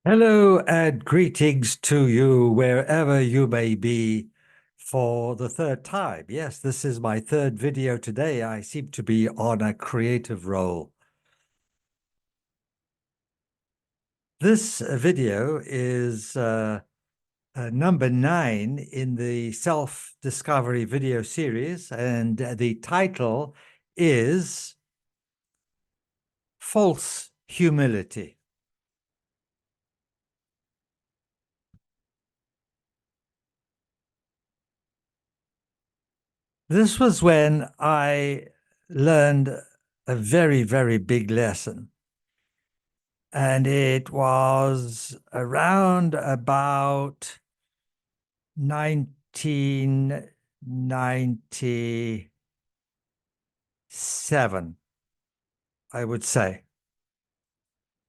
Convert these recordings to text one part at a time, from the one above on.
Hello and greetings to you wherever you may be for the third time. Yes, this is my third video today. I seem to be on a creative roll. This video is number 9 in the self-discovery video series, and the title is False Humility. This was when I learned a very, very big lesson. And it was around about 1997, I would say.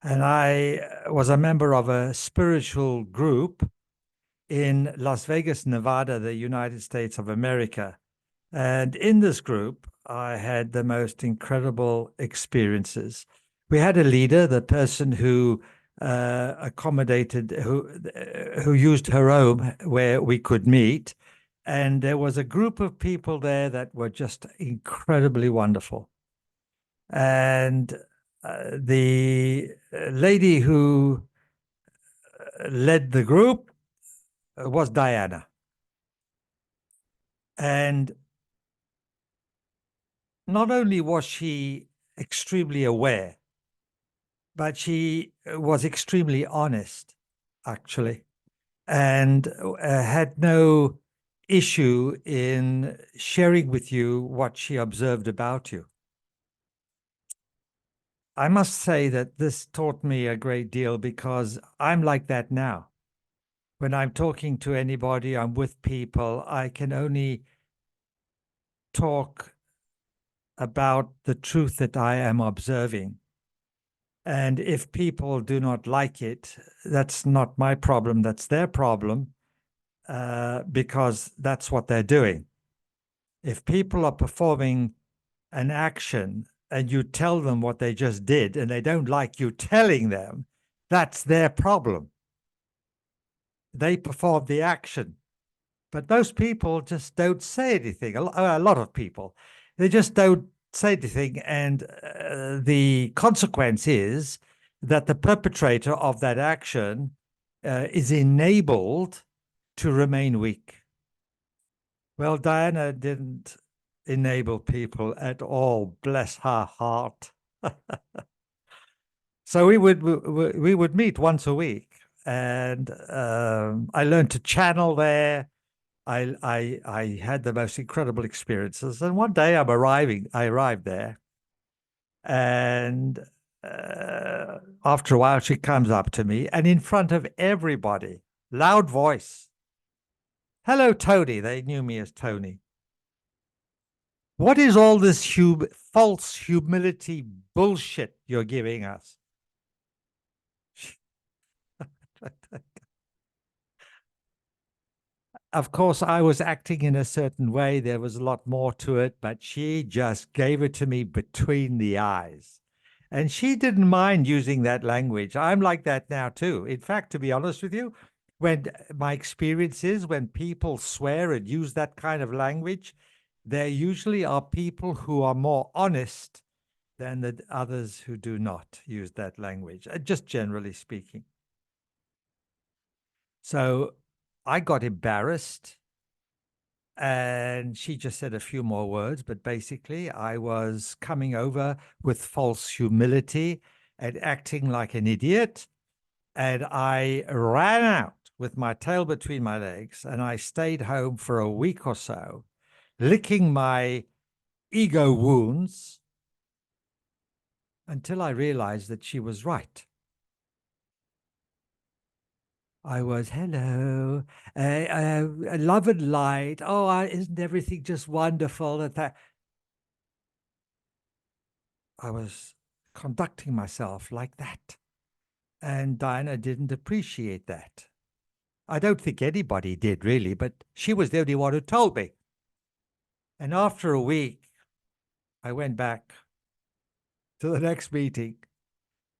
And I was a member of a spiritual group in Las Vegas, Nevada, the United States of America. And in this group, I had the most incredible experiences. We had a leader, the person who accommodated, who used her home where we could meet. And there was a group of people there that were just incredibly wonderful. And the lady who led the group was Diana. And not only was she extremely aware, but she was extremely honest, actually, and had no issue in sharing with you what she observed about you. I must say that this taught me a great deal because I'm like that now. When I'm talking to anybody, I'm with people, I can only talk about the truth that I am observing. And if people do not like it, that's not my problem, that's their problem, because that's what they're doing. If people are performing an action and you tell them what they just did and they don't like you telling them, that's their problem. They performed the action. But most people just don't say anything. A lot of people, they just don't say anything. And the consequence is that the perpetrator of that action is enabled to remain weak. Well, Diana didn't enable people at all, bless her heart. So we would meet once a week, and I learned to channel there. I had the most incredible experiences. And one day I arrived there, and after a while she comes up to me and in front of everybody, loud voice, "Hello, Tony." They knew me as Tony. "What is all this false humility bullshit you're giving us?" Of course, I was acting in a certain way. There was a lot more to it, but she just gave it to me between the eyes. And she didn't mind using that language. I'm like that now, too. In fact, to be honest with you, when my experience is when people swear and use that kind of language, there usually are people who are more honest than the others who do not use that language, just generally speaking. So I got embarrassed and she just said a few more words, but basically I was coming over with false humility and acting like an idiot. And I ran out with my tail between my legs and I stayed home for a week or so, licking my ego wounds until I realized that she was right. I was, "Hello, love and light. Oh, isn't everything just wonderful?" That I was conducting myself like that. And Diana didn't appreciate that. I don't think anybody did really, but she was the only one who told me. And after a week, I went back to the next meeting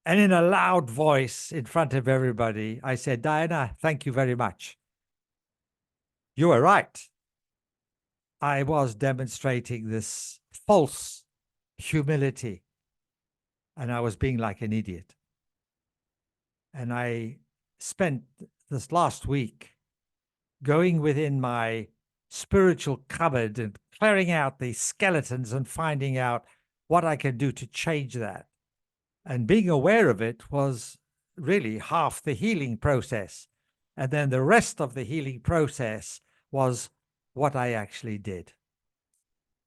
And in a loud voice in front of everybody, I said, Diana, thank you very much. You were right. I was demonstrating this false humility, and I was being like an idiot. And I spent this last week going within my spiritual cupboard and clearing out the skeletons and finding out what I can do to change that. And being aware of it was really half the healing process. And then the rest of the healing process was what I actually did.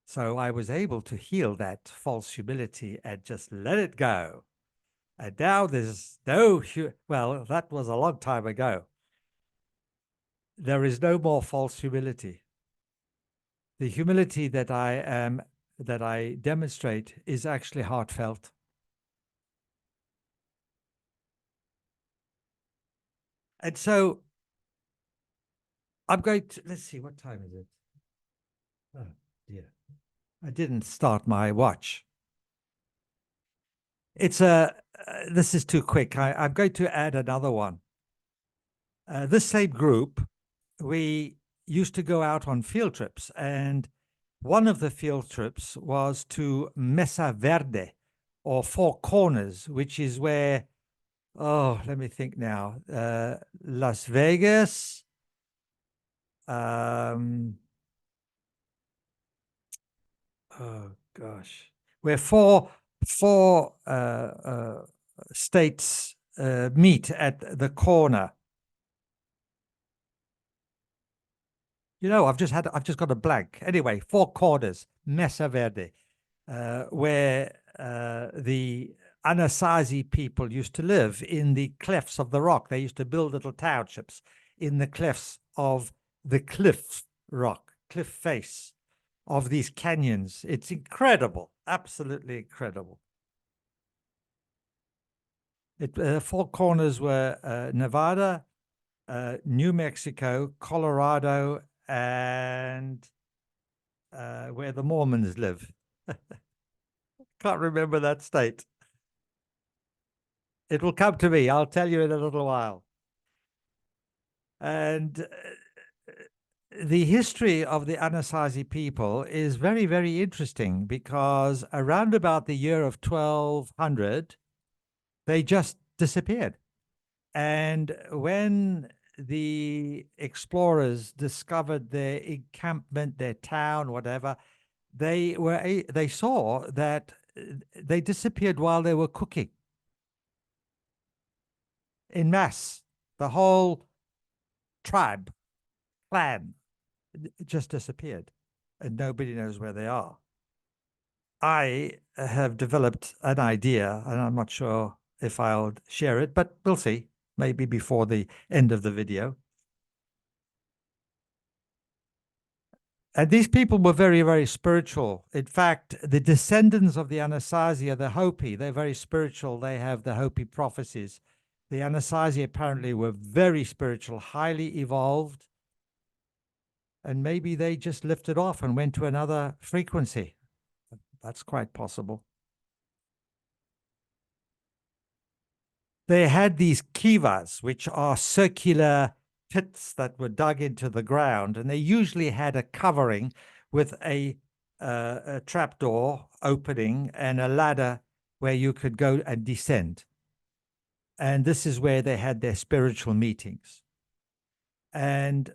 So I was able to heal that false humility and just let it go. And now there's no, well, that was a long time ago. There is no more false humility. The humility that I demonstrate is actually heartfelt. And so I'm going to, let's see, what time is it? Oh, dear. I didn't start my watch. It's this is too quick. I'm going to add another one. This same group, we used to go out on field trips, and one of the field trips was to Mesa Verde, or Four Corners, which is where, oh, let me think now, Las Vegas, oh gosh, where four states meet at the corner. You know, I've just got a blank. Anyway, Four Corners, Mesa Verde, where the Anasazi people used to live in the clefts of the rock. They used to build little townships in the clefts of the cliff face of these canyons. It's incredible, absolutely incredible. Four Corners were Nevada, New Mexico, Colorado, and where the Mormons live. Can't remember that state. It will come to me. I'll tell you in a little while. And the history of the Anasazi people is very, very interesting, because around about the year of 1200, they just disappeared. And when the explorers discovered their encampment, their town, whatever, they saw that they disappeared while they were cooking in mass. The whole tribe, clan, just disappeared, and nobody knows where they are. I have developed an idea, and I'm not sure if I'll share it, but we'll see, maybe before the end of the video. And these people were very, very spiritual. In fact, the descendants of the Anasazi are the Hopi. They're very spiritual. They have the Hopi prophecies. The Anasazi apparently were very spiritual, highly evolved, and maybe they just lifted off and went to another frequency. That's quite possible. They had these kivas, which are circular pits that were dug into the ground, and they usually had a covering with a trapdoor opening and a ladder where you could go and descend. And this is where they had their spiritual meetings. And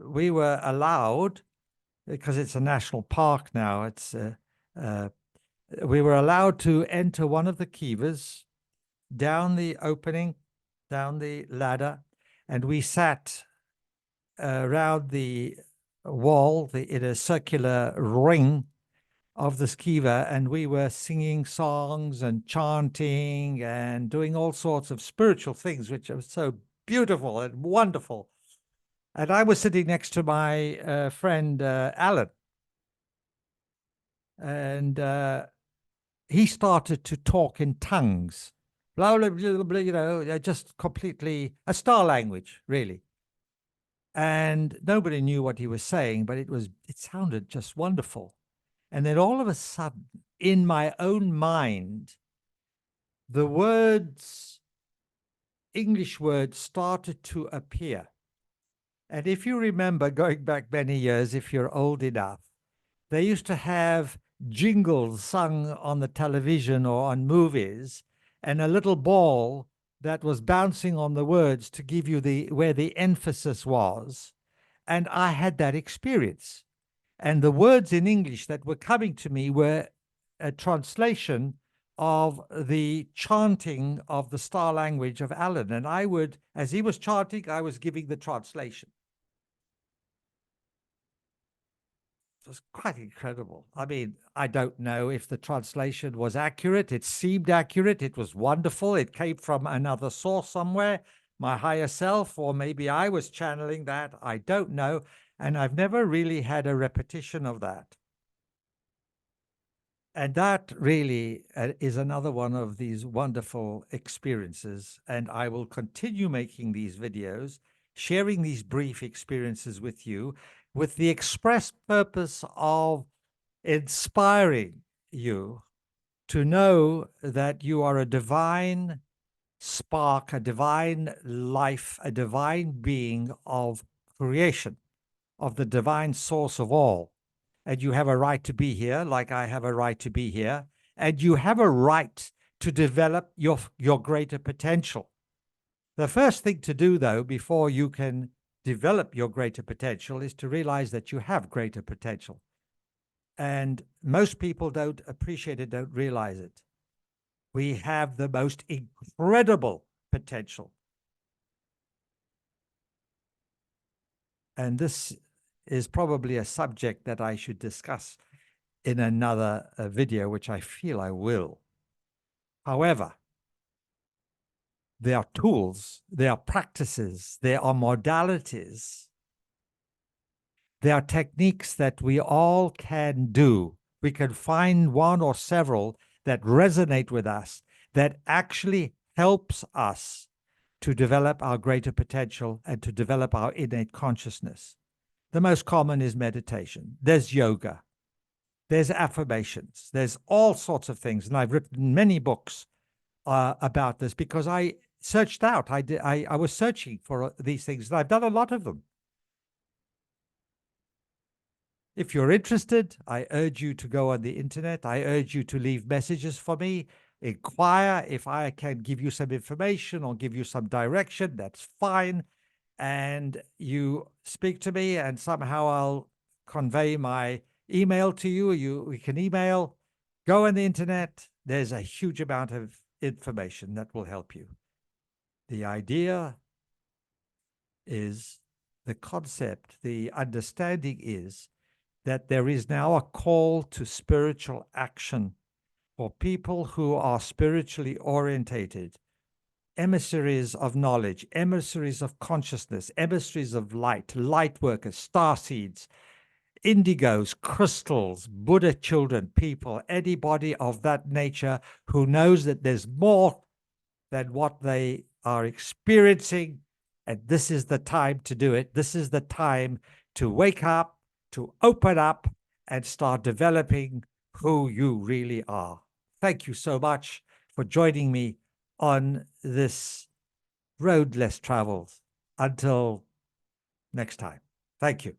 we were allowed, because it's a national park now, we were allowed to enter one of the kivas, down the opening, down the ladder, and we sat around the wall in a circular ring of the skiva, and we were singing songs and chanting and doing all sorts of spiritual things, which are so beautiful and wonderful. And I was sitting next to my friend Alan, and he started to talk in tongues, blah, blah, blah, blah, you know, just completely a star language, really. And nobody knew what he was saying, but it sounded just wonderful. And then all of a sudden, in my own mind, the words, English words, started to appear. And if you remember, going back many years, if you're old enough, they used to have jingles sung on the television or on movies, and a little ball that was bouncing on the words to give you where the emphasis was. And I had that experience. And the words in English that were coming to me were a translation of the chanting of the star language of Alan. And I would, as he was chanting, I was giving the translation. It was quite incredible. I mean, I don't know if the translation was accurate. It seemed accurate. It was wonderful. It came from another source somewhere, my higher self, or maybe I was channeling that. I don't know. And I've never really had a repetition of that. And that really is another one of these wonderful experiences. And I will continue making these videos, sharing these brief experiences with you, with the express purpose of inspiring you to know that you are a divine spark, a divine life, a divine being of creation, of the divine source of all. And you have a right to be here, like I have a right to be here. And you have a right to develop your greater potential. The first thing to do, though, before you can develop your greater potential is to realize that you have greater potential. And most people don't appreciate it, don't realize it. We have the most incredible potential. And this is probably a subject that I should discuss in another video, which I feel I will. However, there are tools, there are practices, there are modalities, there are techniques that we all can do. We can find one or several that resonate with us, that actually helps us to develop our greater potential and to develop our innate consciousness. The most common is meditation. There's yoga. There's affirmations. There's all sorts of things. And I've written many books about this because I searched out. I was searching for these things, and I've done a lot of them. If you're interested, I urge you to go on the internet. I urge you to leave messages for me. Inquire if I can give you some information or give you some direction. That's fine. And you speak to me, and somehow I'll convey my email to you. We can email. Go on the internet. There's a huge amount of information that will help you. The idea is, the concept, the understanding is that there is now a call to spiritual action for people who are spiritually orientated, emissaries of knowledge, emissaries of consciousness, emissaries of light, light workers, star seeds, indigos, crystals, Buddha children, people, anybody of that nature who knows that there's more than what they are experiencing. And this is the time to do it. This is the time to wake up, to open up, and start developing who you really are. Thank you so much for joining me on this road less traveled. Until next time. Thank you.